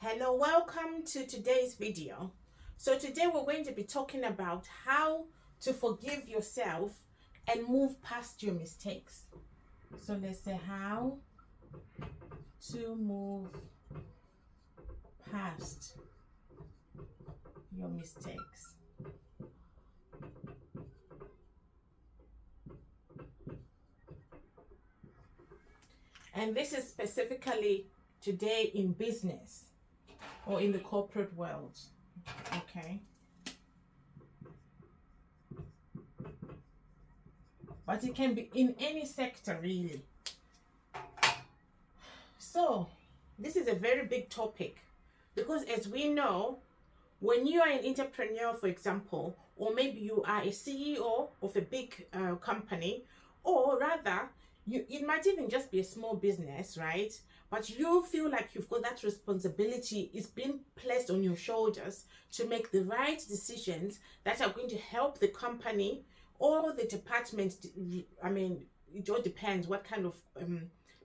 Hello, welcome to today's video. So today we're going to be talking about how to forgive yourself and move past your mistakes. So let's say how to move past your mistakes. And this is specifically today in business or in the corporate world. Okay. But it can be in any sector really. So this is a very big topic because, as we know, when you are an entrepreneur, for example, or maybe you are a CEO of a big company, or rather it might even just be a small business, right? But you feel like you've got that responsibility, it's been placed on your shoulders to make the right decisions that are going to help the company or the department. I mean, it all depends what kind of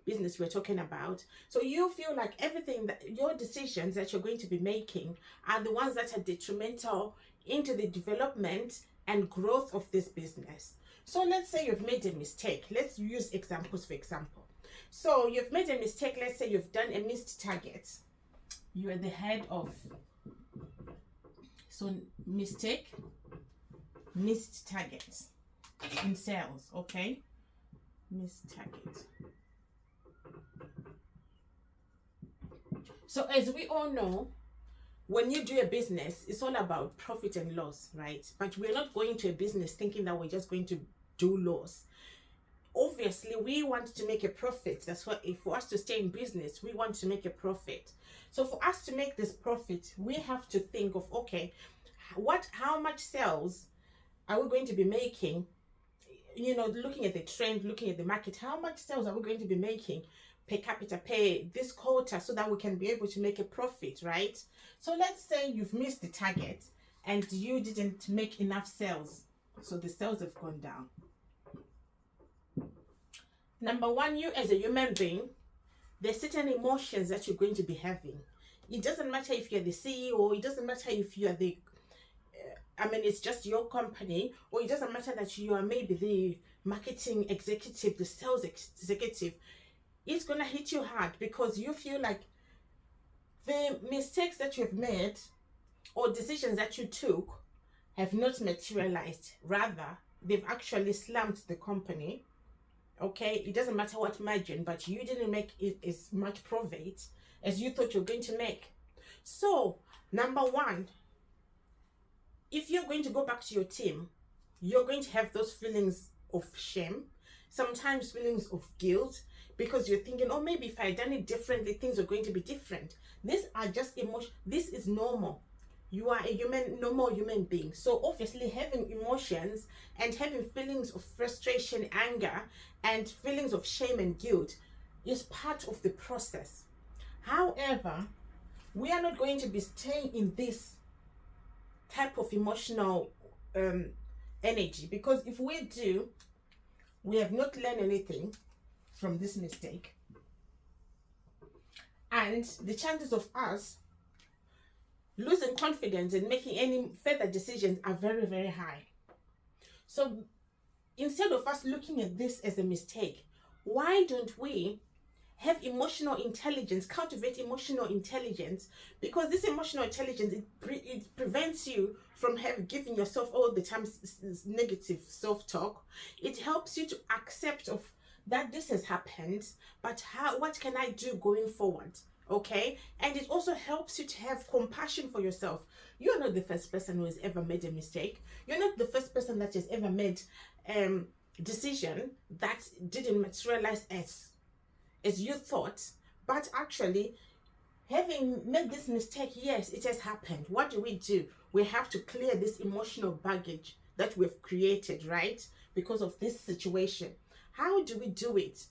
business we're talking about. So you feel like everything that your decisions that you're going to be making are the ones that are detrimental into the development and growth of this business. So let's say you've made a mistake. Let's use examples for example. So you've made a mistake. Let's say you've done a missed target. You are the head of. So mistake, missed target in sales. Okay, missed target. So as we all know, when you do a business, it's all about profit and loss, right? But we're not going to a business thinking that we're just going to do loss. Obviously, we want to make a profit. That's what, if for us to stay in business, we want to make a profit. So for us to make this profit, we have to think of, okay, how much sales are we going to be making? You know, looking at the trend, looking at the market, how much sales are we going to be making per capita pay this quarter so that we can be able to make a profit, right? So let's say you've missed the target and you didn't make enough sales, so the sales have gone down. Number one, you as a human being, there's certain emotions that you're going to be having. It doesn't matter if you're the CEO, it doesn't matter if you're the it's just your company, or it doesn't matter that you are maybe the marketing executive, the sales executive. It's gonna hit you hard because you feel like the mistakes that you've made or decisions that you took have not materialized. Rather, they've actually slumped the company. Okay, it doesn't matter what margin, but you didn't make it as much profit as you thought you're going to make. So, number one, if you're going to go back to your team, you're going to have those feelings of shame, sometimes feelings of guilt, because you're thinking, oh, maybe if I had done it differently, things are going to be different. These are just emotions. This is normal. You are a normal human being. So obviously having emotions and having feelings of frustration, anger, and feelings of shame and guilt is part of the process. However, we are not going to be staying in this type of emotional energy, because if we do, we have not learned anything from this mistake, and the chances of us losing confidence and making any further decisions are very, very high. So instead of us looking at this as a mistake, why don't we have emotional intelligence, cultivate emotional intelligence? Because this emotional intelligence, it prevents you from giving yourself all the time negative self-talk. It helps you to accept of that this has happened, but what can I do going forward? Okay, and it also helps you to have compassion for yourself. You're not the first person who has ever made a mistake. You're not the first person that has ever made decision that didn't materialize as you thought. But actually, having made this mistake, yes, it has happened. What do? We have to clear this emotional baggage that we've created, right, because of this situation. How do we do it?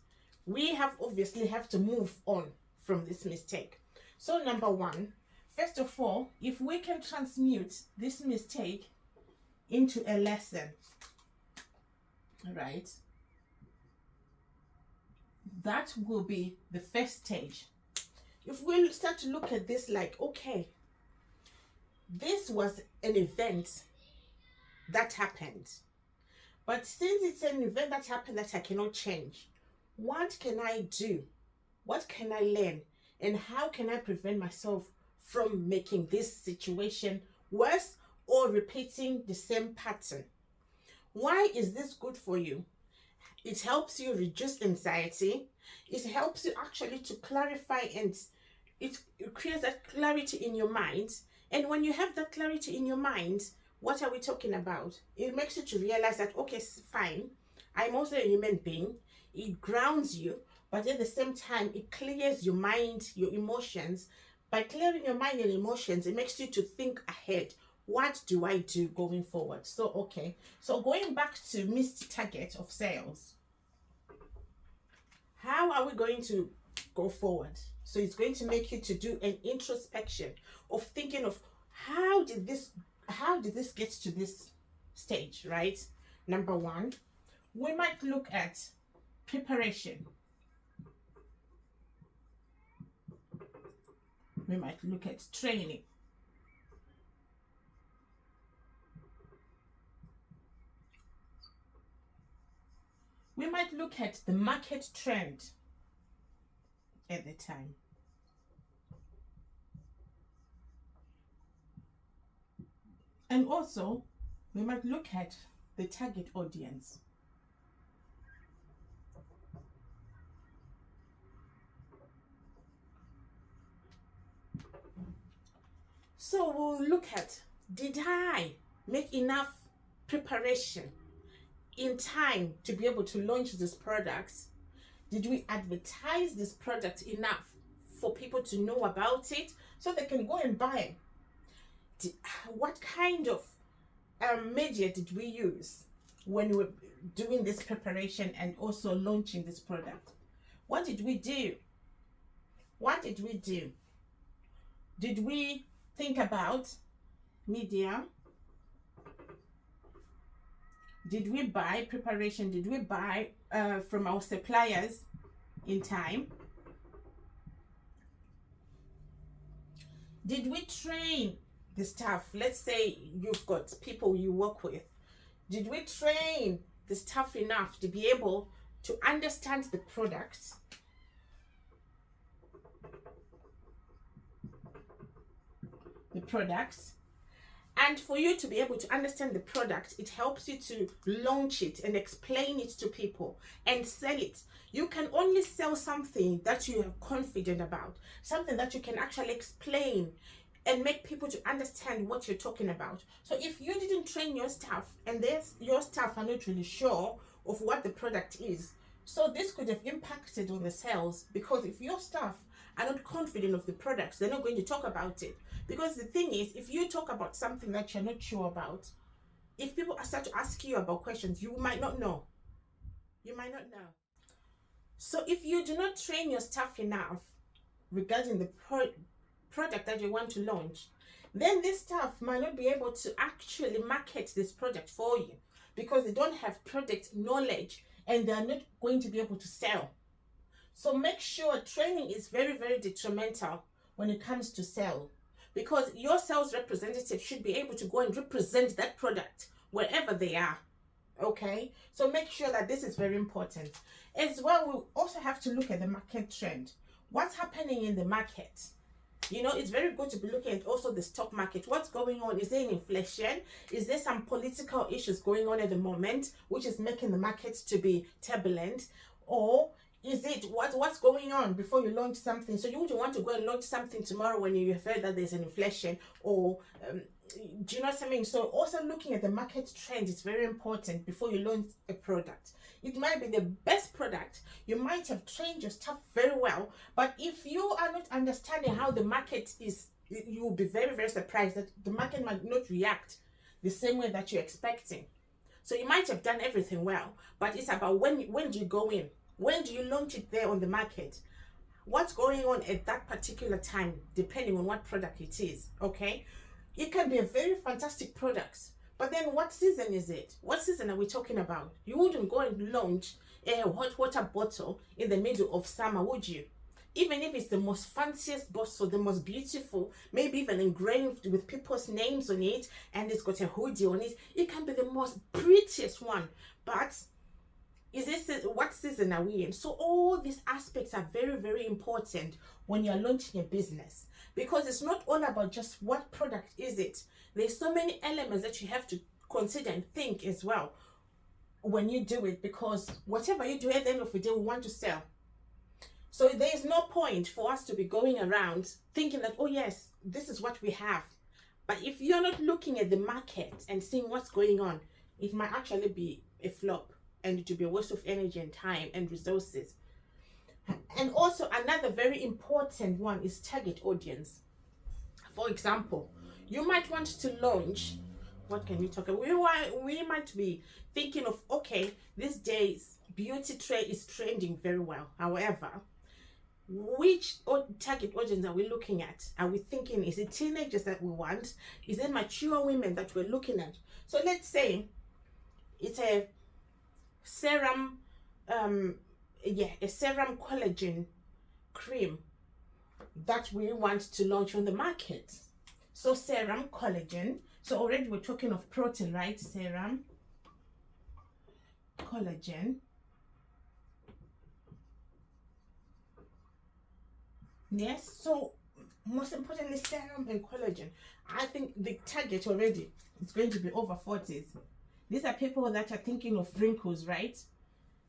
We obviously have to move on from this mistake. So number one, first of all, if we can transmute this mistake into a lesson, right, that will be the first stage. if we start to look at this like, okay, this was an event that happened, but since it's an event that happened that I cannot change, what can I do? What can I learn? And how can I prevent myself from making this situation worse or repeating the same pattern? Why is this good for you? It helps you reduce anxiety. It helps you actually to clarify, and it creates that clarity in your mind. And when you have that clarity in your mind, what are we talking about? It makes you to realize that, okay, fine, I'm also a human being. It grounds you, but at the same time, it clears your mind, your emotions. By clearing your mind and emotions, it makes you to think ahead. What do I do going forward? So, okay. So going back to missed target of sales, how are we going to go forward? So it's going to make you to do an introspection of thinking of how did this get to this stage, right? Number one, we might look at preparation. We might look at training. We might look at the market trend at the time. And also, we might look at the target audience. So we'll look at, did I make enough preparation in time to be able to launch these products? Did we advertise this product enough for people to know about it so they can go and buy it? What kind of media did we use when we were doing this preparation and also launching this product? What did we do? What did we do? Did we think about media? Did we buy preparation? Did we buy from our suppliers in time? Did we train the staff? Let's say you've got people you work with. Did we train the staff enough to be able to understand the products? And for you to be able to understand the product, it helps you to launch it and explain it to people and sell it. You can only sell something that you are confident about, something that you can actually explain and make people to understand what you're talking about. So if you didn't train your staff and your staff are not really sure of what the product is, so this could have impacted on the sales, because if your staff are not confident of the products, they're not going to talk about it. Because the thing is, if you talk about something that you're not sure about, if people start to ask you about questions, you might not know. You might not know. So if you do not train your staff enough regarding the product that you want to launch, then this staff might not be able to actually market this product for you because they don't have product knowledge and they're not going to be able to sell. So make sure training is very, very detrimental when it comes to sell, because your sales representative should be able to go and represent that product wherever they are. Okay, so make sure that this is very important. As well, we also have to look at the market trend. What's happening in the market? You know, it's very good to be looking at also the stock market. What's going on? Is there an inflation? Is there some political issues going on at the moment, which is making the markets to be turbulent? Or is it what's going on before you launch something? So you wouldn't want to go and launch something tomorrow when you heard that there's an inflation, or do you know what I mean? So also looking at the market trend is very important before you launch a product. It might be the best product. You might have trained your staff very well, but if you are not understanding how the market is, you will be very, very surprised that the market might not react the same way that you're expecting. So you might have done everything well, but it's about when do you go in? When do you launch it there on the market? What's going on at that particular time, depending on what product it is, okay? It can be a very fantastic product, but then what season is it? What season are we talking about? You wouldn't go and launch a hot water bottle in the middle of summer, would you? Even if it's the most fanciest box or the most beautiful, maybe even engraved with people's names on it, and it's got a hoodie on it, it can be the most prettiest one. But is this, what season are we in? So all these aspects are very, very important when you're launching a business, because it's not all about just what product is it. There's so many elements that you have to consider and think as well when you do it, because whatever you do at the end of the day, we want to sell. So there is no point for us to be going around thinking that, oh yes, this is what we have. But if you're not looking at the market and seeing what's going on, it might actually be a flop, and it will be a waste of energy and time and resources. And also another very important one is target audience. For example, you might want to launch, what can we talk about? We might be thinking of, okay, these days beauty trend is trending very well. However, which target audience are we looking at? Are we thinking, is it teenagers that we want? Is it mature women that we're looking at? So let's say it's a serum, a serum collagen cream that we want to launch on the market. So serum collagen. So already we're talking of protein, right? Serum collagen. Yes. So most importantly, serum and collagen. I think the target already is going to be over 40s. These are people that are thinking of wrinkles, right?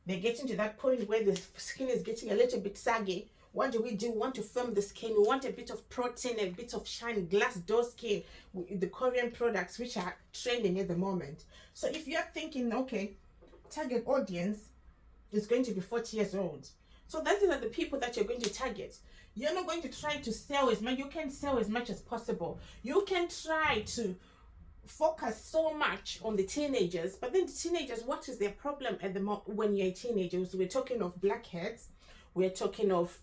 They're getting to that point where the skin is getting a little bit saggy. What do? We want to firm the skin. We want a bit of protein, a bit of shine, glass door skin, the Korean products which are trending at the moment. So if you're thinking, okay, target audience is going to be 40 years old. So those are the people that you're going to target. You're not going to try to sell as much. You can sell as much as possible. You can try to focus so much on the teenagers, but then the teenagers, what is their problem at the when you're a teenager? So we're talking of blackheads, we're talking of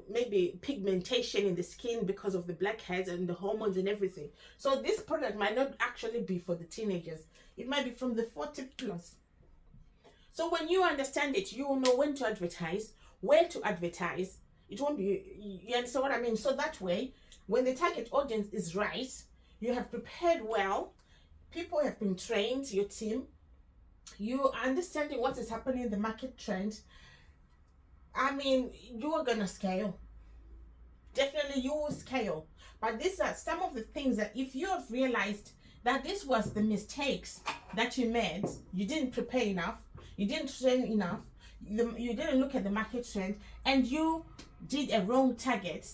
maybe pigmentation in the skin because of the blackheads and the hormones and everything. So this product might not actually be for the teenagers. It might be from the 40 plus. So when you understand it, you will know when to advertise, where to advertise. It won't be, you understand what I mean? So that way, when the target audience is right, you have prepared well, people have been trained, your team, you are understanding what is happening in the market trend. I mean, you are gonna scale. Definitely you will scale. But these are some of the things that if you have realized that this was the mistakes that you made, you didn't prepare enough, you didn't train enough, you didn't look at the market trend, and you did a wrong target.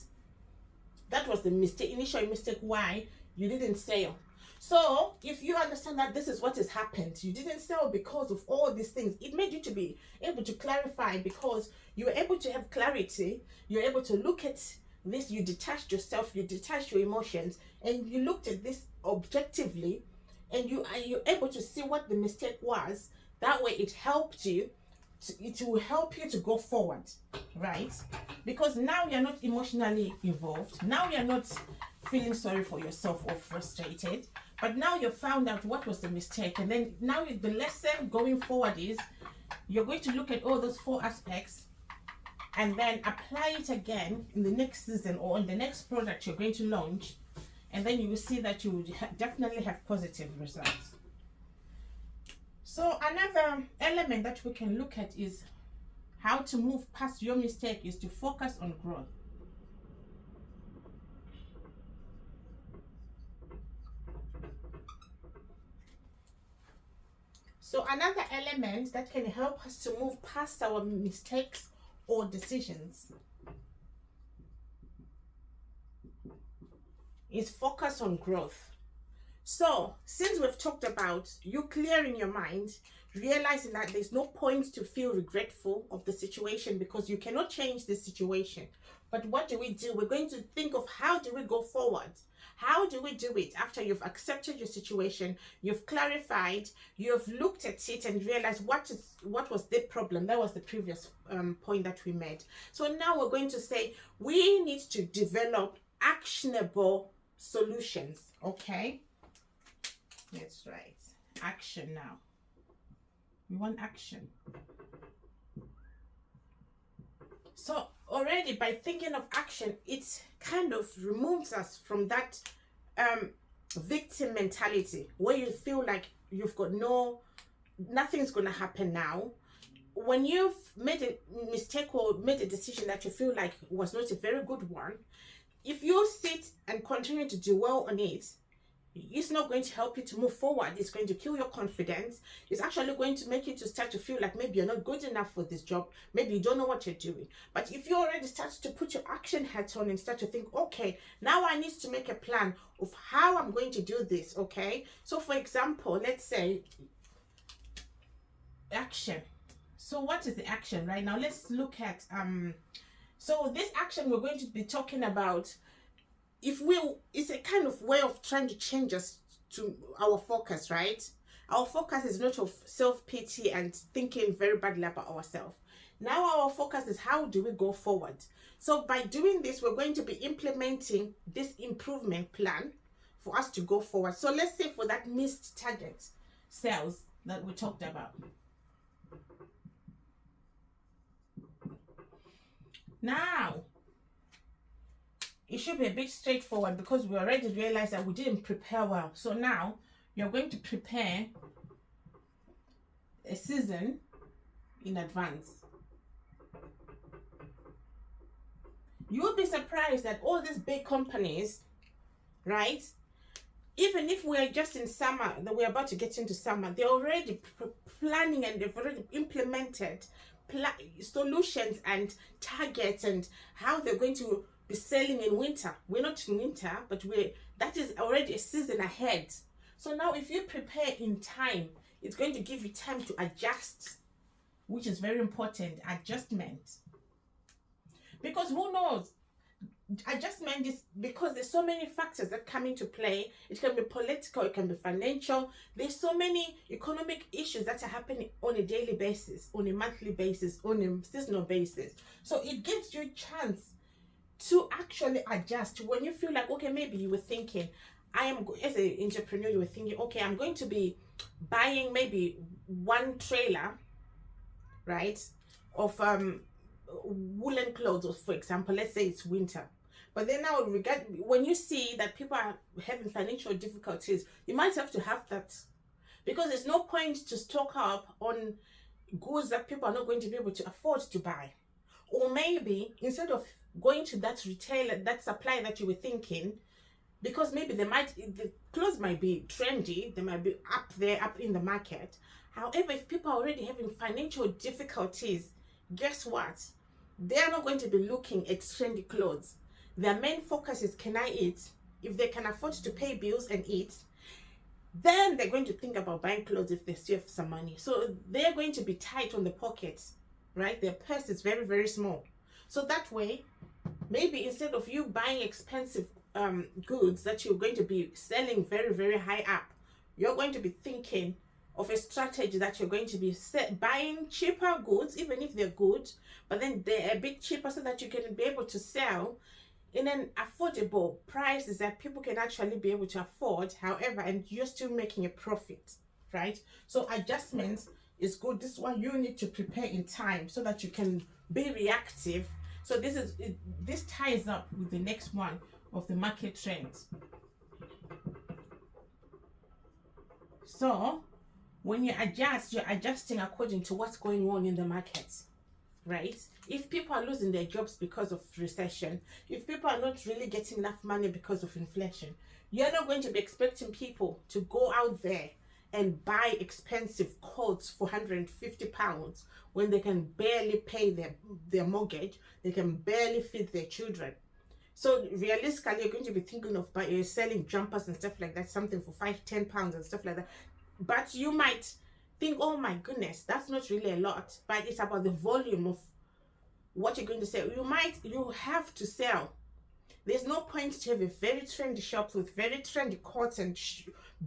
That was the mistake, initial mistake why you didn't sell. So if you understand that this is what has happened, you didn't sell because of all these things, it made you to be able to clarify, because you were able to have clarity, you're able to look at this, you detached yourself, you detached your emotions, and you looked at this objectively, and you're able to see what the mistake was. That way it helped you, it will help you to go forward, right? Because now you're not emotionally involved, now you're not feeling sorry for yourself or frustrated, but now you've found out what was the mistake, and then now the lesson going forward is you're going to look at all those 4 aspects and then apply it again in the next season or in the next product you're going to launch, and then you will see that you will definitely have positive results. So another element that we can look at is how to move past your mistake is to focus on growth. So another element that can help us to move past our mistakes or decisions is focus on growth. So since we've talked about you clearing your mind, realizing that there's no point to feel regretful of the situation because you cannot change the situation. But what do? We're going to think of how do we go forward? How do we do it after you've accepted your situation, you've clarified, you've looked at it and realized what was the problem? That was the previous point that we made. So now we're going to say we need to develop actionable solutions. Okay, that's right. Action now. We want action. So already by thinking of action, it kind of removes us from that um victim mentality where you feel like you've got nothing's going to happen now. When you've made a mistake or made a decision that you feel like was not a very good one, if you sit and continue to dwell on it, it's not going to help you to move forward. It's going to kill your confidence. It's actually going to make you to start to feel like maybe you're not good enough for this job. Maybe you don't know what you're doing. But if you already start to put your action hat on and start to think, okay, now I need to make a plan of how I'm going to do this. Okay. So for example, let's say action. So what is the action right now? Let's look at so this action we're going to be talking about, if we, it's a kind of way of trying to change us to our focus, right? Our focus is not of self-pity and thinking very badly about ourselves. Now our focus is how do we go forward. So by doing this, we're going to be implementing this improvement plan for us to go forward. So let's say for that missed target sales that we talked about. Now it should be a bit straightforward because we already realized that we didn't prepare well. So now you're going to prepare a season in advance. You will be surprised that all these big companies, right? Even if we're just in summer, that we're about to get into summer, they're already planning and they've already implemented solutions and targets and how they're going to be selling in winter. We're not in winter, but that is already a season ahead. So now if you prepare in time, it's going to give you time to adjust, which is very important. Adjustment, because who knows, adjustment is because there's so many factors that come into play. It can be political, it can be financial. There's so many economic issues that are happening on a daily basis, on a monthly basis, on a seasonal basis. So it gives you a chance to actually adjust when you feel like, okay, maybe you were thinking, as an entrepreneur, you were thinking, okay, I'm going to be buying maybe one trailer, right, of woolen clothes, for example. Let's say it's winter. But then now, when you see that people are having financial difficulties, you might have to have that, because there's no point to stock up on goods that people are not going to be able to afford to buy. Or maybe instead of going to that retailer, that supplier that you were thinking, because maybe the clothes might be trendy, they might be up there, up in the market. However, if people are already having financial difficulties, guess what? They are not going to be looking at trendy clothes. Their main focus is, can I eat? If they can afford to pay bills and eat, then they're going to think about buying clothes if they still have some money. So they're going to be tight on the pockets, right? Their purse is very, very small. So that way, maybe instead of you buying expensive goods that you're going to be selling very, very high up, you're going to be thinking of a strategy that you're going to be buying cheaper goods, even if they're good, but then they're a bit cheaper so that you can be able to sell in an affordable prices that people can actually be able to afford, however, and you're still making a profit, right? So adjustments is good. This is why you need to prepare in time so that you can be reactive. So this ties up with the next one of the market trends. So when you adjust, you're adjusting according to what's going on in the market, right? If people are losing their jobs because of recession, if people are not really getting enough money because of inflation, you're not going to be expecting people to go out there and buy expensive coats for £150 when they can barely pay their mortgage, they can barely feed their children. So realistically, you're going to be thinking of selling jumpers and stuff like that, something for £5-10 and stuff like that. But you might think, oh my goodness, that's not really a lot, but it's about the volume of what you're going to sell. You have to sell. There's no point to have a very trendy shop with very trendy coats and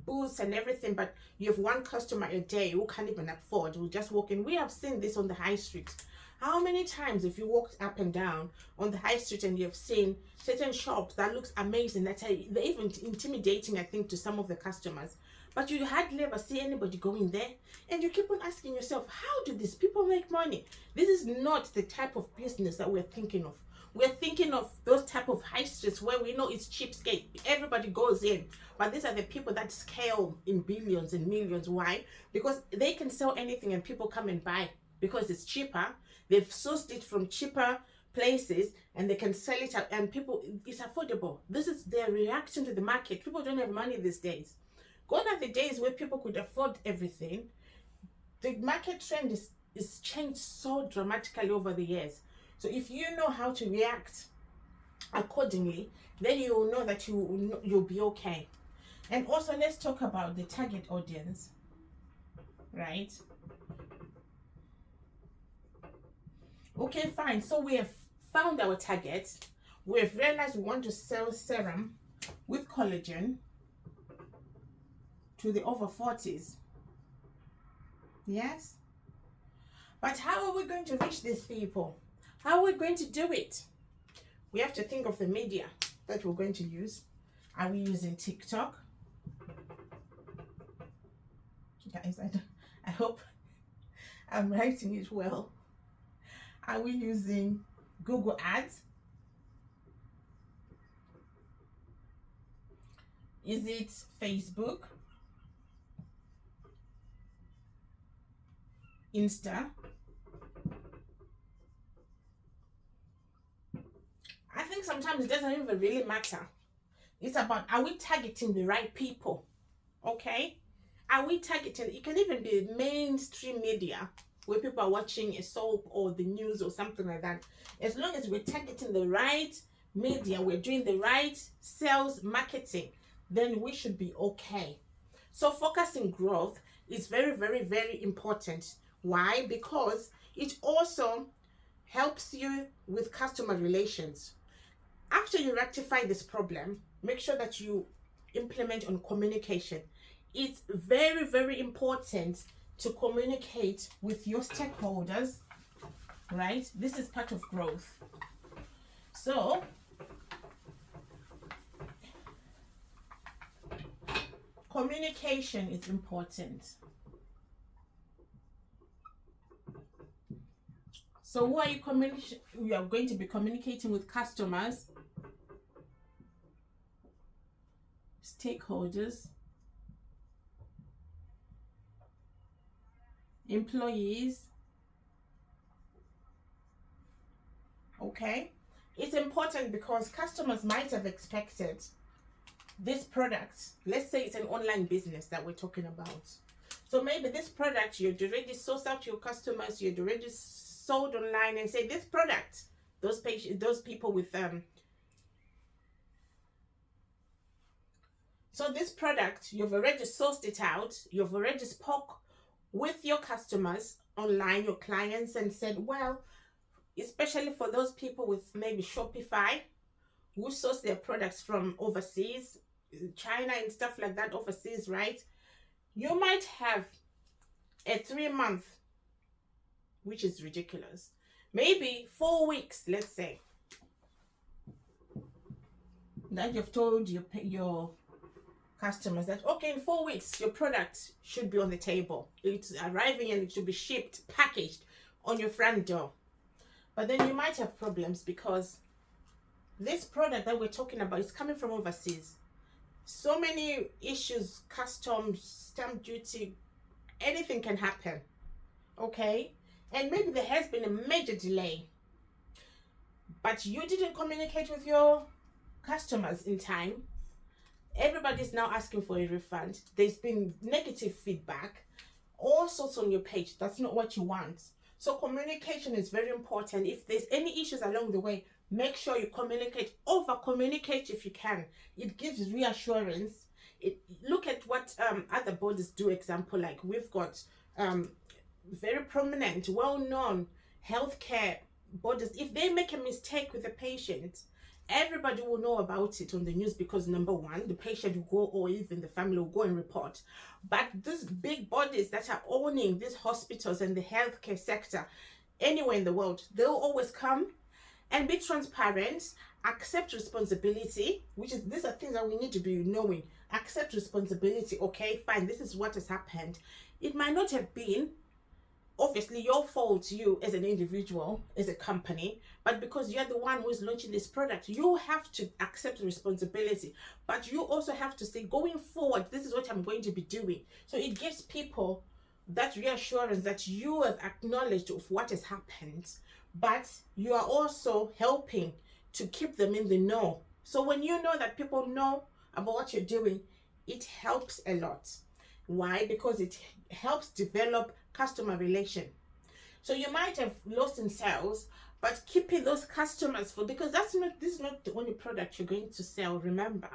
boots and everything, but you have one customer a day who can't even afford, who just walk in. We have seen this on the high street. How many times have you walked up and down on the high street and you've seen certain shops that looks amazing, they're even intimidating, I think, to some of the customers, but you hardly ever see anybody going there. And you keep on asking yourself, how do these people make money? This is not the type of business that we're thinking of. We're thinking of those type of high streets where we know it's cheapskate. Everybody goes in. But these are the people that scale in billions and millions. Why? Because they can sell anything and people come and buy because it's cheaper. They've sourced it from cheaper places and they can sell it out, and people, it's affordable. This is their reaction to the market. People don't have money these days. Gone are the days where people could afford everything. The market trend is changed so dramatically over the years. So if you know how to react accordingly, then you will know that you'll be okay. And also, let's talk about the target audience, right? Okay, fine. So we have found our targets. We have realized we want to sell serum with collagen to the over 40s. Yes? But how are we going to reach these people? How are we going to do it? We have to think of the media that we're going to use. Are we using TikTok? Guys, I hope I'm writing it well. Are we using Google Ads? Is it Facebook? Insta? I think sometimes it doesn't even really matter. It's about, are we targeting the right people? Okay? Are we targeting, it can even be mainstream media where people are watching a soap or the news or something like that. As long as we're targeting the right media, we're doing the right sales marketing, then we should be okay. So focusing growth is very, very, very important. Why? Because it also helps you with customer relations. After you rectify this problem, make sure that you implement on communication. It's very, very important to communicate with your stakeholders, right? This is part of growth. So communication is important. So who are you you are going to be communicating with? Customers, stakeholders, employees. Okay, it's important because customers might have expected this product. Let's say it's an online business that we're talking about. So maybe this product, you'd already sourced out your customers, you'd already sold online and say this product, those people with so this product, you've already sourced it out, you've already spoke with your customers online, your clients, and said, well, especially for those people with maybe Shopify who source their products from overseas, China and stuff like that, overseas, right? You might have a 3-month, which is ridiculous, maybe 4 weeks, let's say, that you've told your customers that, okay, in 4 weeks your product should be on the table, it's arriving and it should be shipped, packaged on your front door. But then you might have problems because this product that we're talking about is coming from overseas. So many issues, customs, stamp duty, anything can happen. Okay? And maybe there has been a major delay, but you didn't communicate with your customers in time. Everybody's now asking for a refund. There's been negative feedback, all sorts on your page. That's not what you want. So communication is very important. If there's any issues along the way, make sure you communicate. Over communicate if you can. It gives reassurance. Look at what other bodies do. Example, like we've got very prominent, well-known healthcare bodies. If they make a mistake with a patient, everybody will know about it on the news because number one, the patient will go, or even the family will go and report. But these big bodies that are owning these hospitals and the healthcare sector anywhere in the world, they'll always come And be transparent, accept responsibility, which is, these are things that we need to be knowing. Accept responsibility. Okay, fine, this is what has happened. It might not have been obviously your fault, you as an individual, as a company, but because you're the one who is launching this product, you have to accept responsibility. But you also have to say, going forward, this is what I'm going to be doing. So it gives people that reassurance that you have acknowledged of what has happened, but you are also helping to keep them in the know. So when you know that people know about what you're doing, it helps a lot. Why? Because it helps develop customer relation. So you might have lost in sales, but keeping those customers for, because this is not the only product you're going to sell. Remember,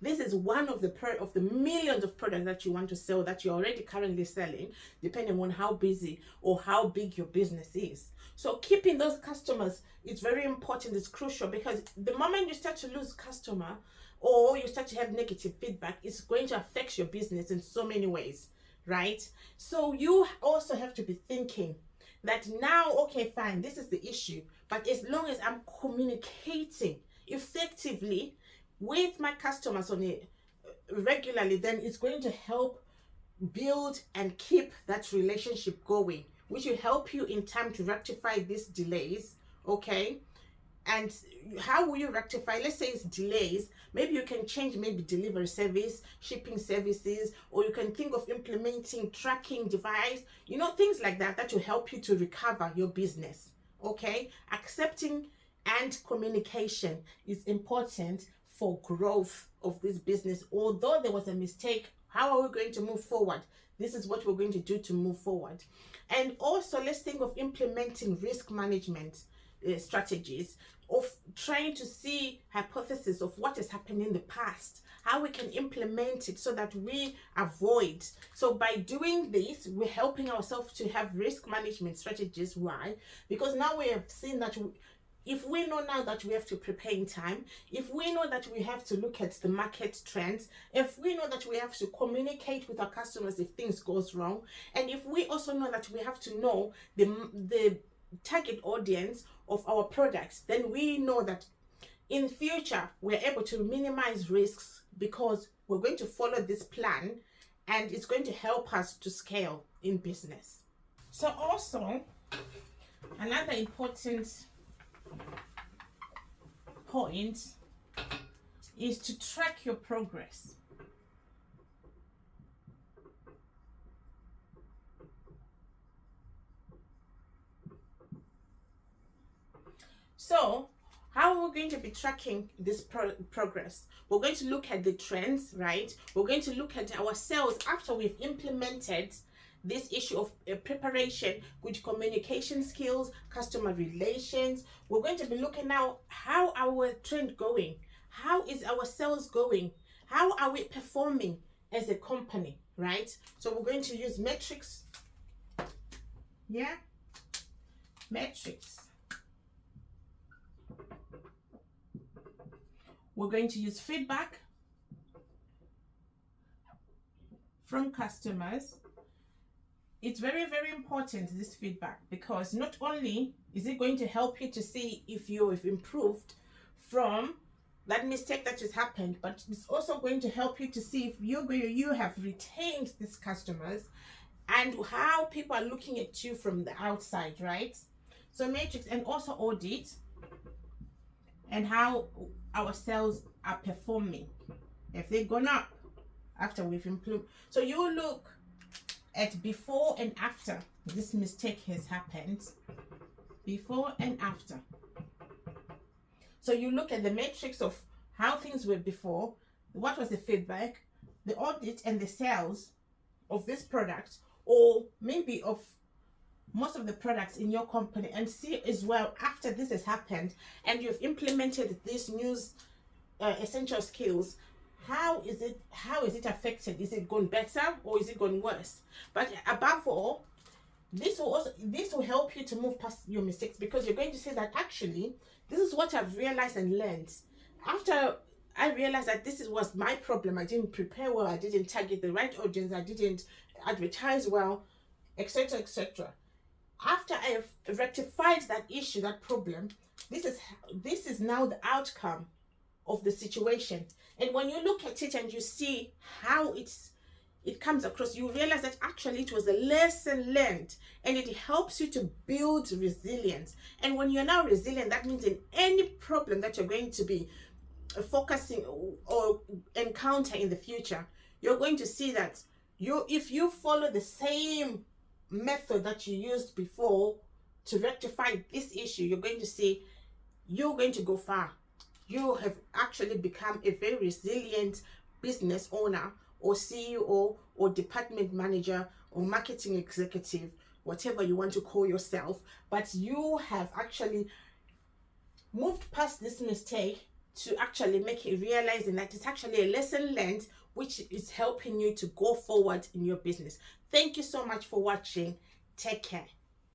this is one of the millions of products that you want to sell, that you're already currently selling, depending on how busy or how big your business is. So keeping those customers is very important. It's crucial, because the moment you start to lose customer or you start to have negative feedback, it's going to affect your business in so many ways, right? So you also have to be thinking that now, okay, fine, this is the issue, but as long as I'm communicating effectively with my customers on it regularly, then it's going to help build and keep that relationship going, which will help you in time to rectify these delays. Okay, and how will you rectify? Let's say it's delays. Maybe you can change maybe delivery service, shipping services, or you can think of implementing tracking device, things like that, that will help you to recover your business. Okay, accepting and communication is important for growth of this business. Although there was a mistake, how are we going to move forward? This is what we're going to do to move forward. And also, let's think of implementing risk management strategies, of trying to see hypothesis of what has happened in the past, how we can implement it so that we avoid. So by doing this, we're helping ourselves to have risk management strategies. Why? Because now we have seen that if we know now that we have to prepare in time, if we know that we have to look at the market trends, if we know that we have to communicate with our customers if things goes wrong, and if we also know that we have to know the target audience of our products, then we know that in future we're able to minimize risks, because we're going to follow this plan and it's going to help us to scale in business. So also, another important point is to track your progress. So how are we going to be tracking this progress? We're going to look at the trends, right? We're going to look at our sales after we've implemented this issue of preparation, good communication skills, customer relations. We're going to be looking now, how our trend going? How is our sales going? How are we performing as a company, right? So we're going to use metrics. Yeah, metrics. We're going to use feedback from customers. It's very, very important, this feedback, because not only is it going to help you to see if you have improved from that mistake that has happened, but it's also going to help you to see if you have retained these customers and how people are looking at you from the outside, right? So matrix, and also audit, and how our sales are performing, if they've gone up after we've improved. So you look at before and after this mistake has happened, before and after. So you look at the matrix of how things were before, what was the feedback, the audit, and the sales of this product, or maybe of most of the products in your company, and see as well after this has happened and you've implemented these new essential skills, how is it affected? Is it gone better or is it gone worse? But above all, this will help you to move past your mistakes, because you're going to say that actually this is what I've realized and learned after I realized that this was my problem. I didn't prepare well, I didn't target the right audience, I didn't advertise well, etc., etc. After I have rectified that issue, that problem, this is now the outcome of the situation. And when you look at it and you see how it comes across, you realize that actually it was a lesson learned, and it helps you to build resilience. And when you're now resilient, that means in any problem that you're going to be focusing or encounter in the future, you're going to see that if you follow the same method that you used before to rectify this issue, you're going to see you're going to go far. You have actually become a very resilient business owner or CEO or department manager or marketing executive, whatever you want to call yourself. But you have actually moved past this mistake to actually make it realizing that it's actually a lesson learned, which is helping you to go forward in your business. Thank you so much for watching. Take care.